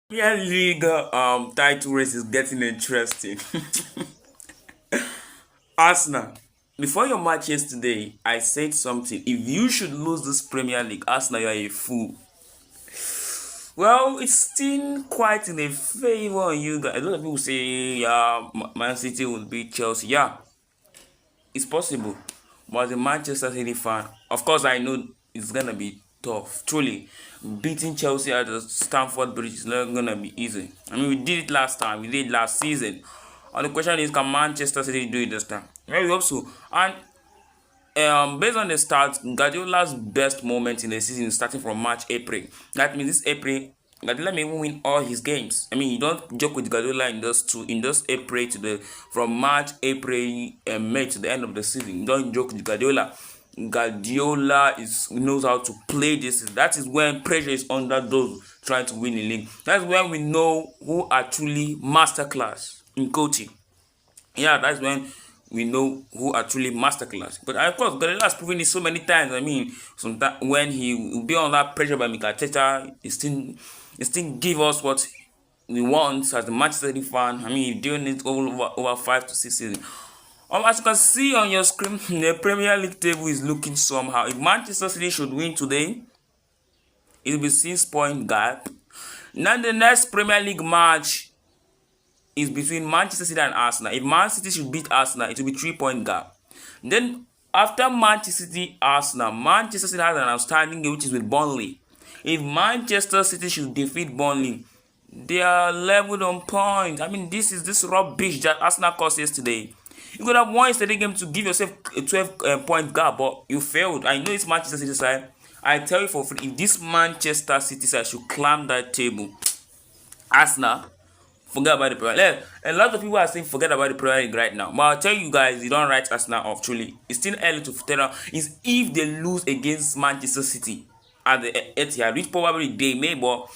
Premier League title race is getting interesting. Arsenal. Before your match yesterday, I said something. If you should lose this Premier League, Arsenal, you are a fool. Well, it's still quite in a favor on you guys. A lot of people say, yeah, Man City will beat Chelsea. Yeah, it's possible. But as a Manchester City fan, of course, I know it's gonna be tough. Truly, beating Chelsea at the Stamford Bridge is not gonna be easy. I mean, we did it last time. We did it last season. And the question is, can Manchester City do it this time? Yeah, we hope so. And based on the stats, Guardiola's best moment in the season is starting from March, April. That means this April, Guardiola may even win all his games. I mean, you don't joke with Guardiola in those April to the from March, April, and May to the end of the season. You don't joke with Guardiola. Guardiola knows how to play this. That is when pressure is under those trying to win the league. That's when we know who are truly masterclass in coaching. Yeah, that's when we know who are truly masterclass. But of course, Guardiola has proven it so many times. I mean, sometimes when he will be under pressure by Mikel Arteta, he still give us what we want as the Manchester City fan. I mean, he's doing it over 5 to 6 seasons. As you can see on your screen, the Premier League table is looking somehow. If Manchester City should win today, it will be 6 point gap. Now the next Premier League match is between Manchester City and Arsenal. If Man City should beat Arsenal, it will be 3 point gap. Then after Manchester City, Arsenal, Manchester City has an outstanding game which is with Burnley. If Manchester City should defeat Burnley, they are leveled on points. I mean, this is this rubbish that Arsenal caused yesterday. You could have won yesterday game to give yourself a 12 point gap, but you failed. I know it's Manchester City side. I tell you for free, if this Manchester City side should climb that table, Arsenal, forget about the Premier League. A lot of people are saying forget about the Premier League right now. But I'll tell you guys, you don't write Arsenal off, truly. It's still early to tell them. It's if they lose against Manchester City at the Etihad, which probably they may, but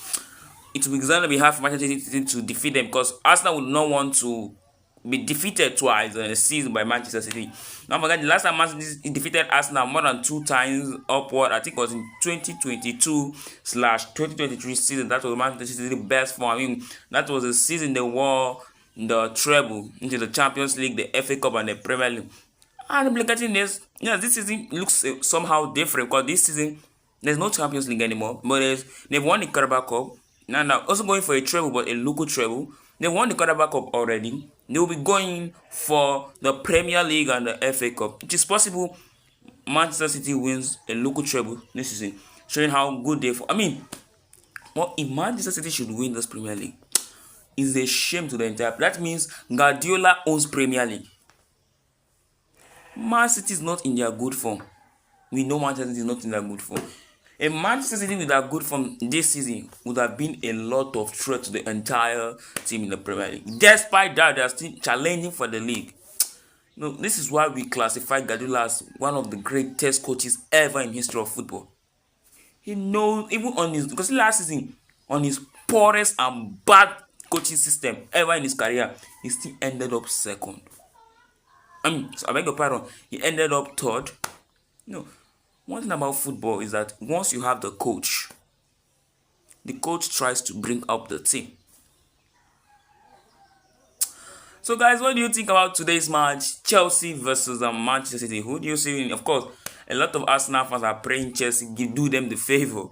it will going to be hard for Manchester City to defeat them because Arsenal would not want to be defeated twice in a season by Manchester City. Now forget the last time Man City defeated Arsenal more than 2 times upward, I think it was in 2022/2023 season. That was Manchester City's best form. I mean, that was the season they won the treble into the Champions League, the FA Cup, and the Premier League. And look at this. Yes, this season looks somehow different because this season there's no Champions League anymore, but they've won the Carabao Cup. Now also going for a treble, but a local treble. They won the Carabao Cup already. They will be going for the Premier League and the FA Cup. It is possible Manchester City wins a local treble this season, showing how good they. I mean, well, if Manchester City should win this Premier League, it's a shame to the entire. That means Guardiola owns Premier League. Man City is not in their good form. We know Manchester City is not in their good form. A Manchester City with a good form this season would have been a lot of threat to the entire team in the Premier League. Despite that, they are still challenging for the league. This is why we classify Guardiola as one of the greatest coaches ever in history of football. He knows, even on his, because last season, on his poorest and bad coaching system ever in his career, he still ended up second. I beg your pardon, he ended up third. One thing about football is that once you have the coach tries to bring up the team. So guys, what do you think about today's match? Chelsea versus Manchester City. Who do you see? Of course, a lot of Arsenal fans are praying Chelsea do them the favor.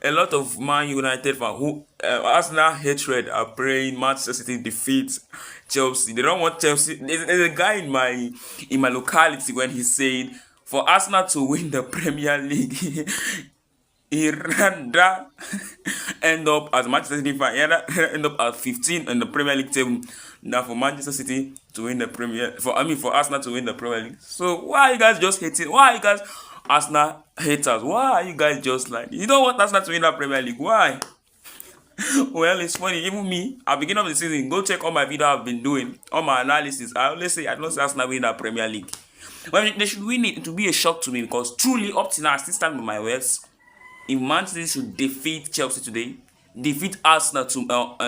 A lot of Man United fans who Arsenal hatred are praying Manchester City defeats Chelsea. They don't want Chelsea. There's a guy in my locality when he said, for Arsenal to win the Premier League, he rather end up as Manchester City fan. He rather end up at 15 in the Premier League table than for Manchester City to win the for Arsenal to win the Premier League. So why are you guys just hating? Why are you guys Arsenal haters? Why are you guys just like you don't want Arsenal to win the Premier League? Why? Well, it's funny. Even me, at the beginning of the season, go check all my videos I've been doing, all my analysis. I always say I don't see Arsenal win the Premier League. Well, they should win it. It will be a shock to me because truly, up to now, I still stand by my words. If Manchester City should defeat Chelsea today, defeat Arsenal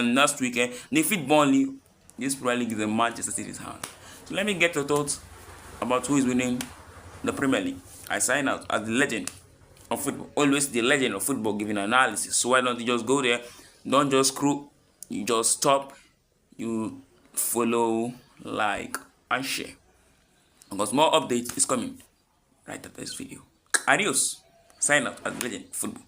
next weekend, defeat Burnley, this Premier League is in Manchester City's hand. So let me get your thoughts about who is winning the Premier League. I sign out as the legend of football. Always the legend of football giving analysis. So why don't you just go there, Don't just scroll, you just stop, you follow, like, and share. Because more updates is coming right after this video. Adios. Sign out as Legend Football.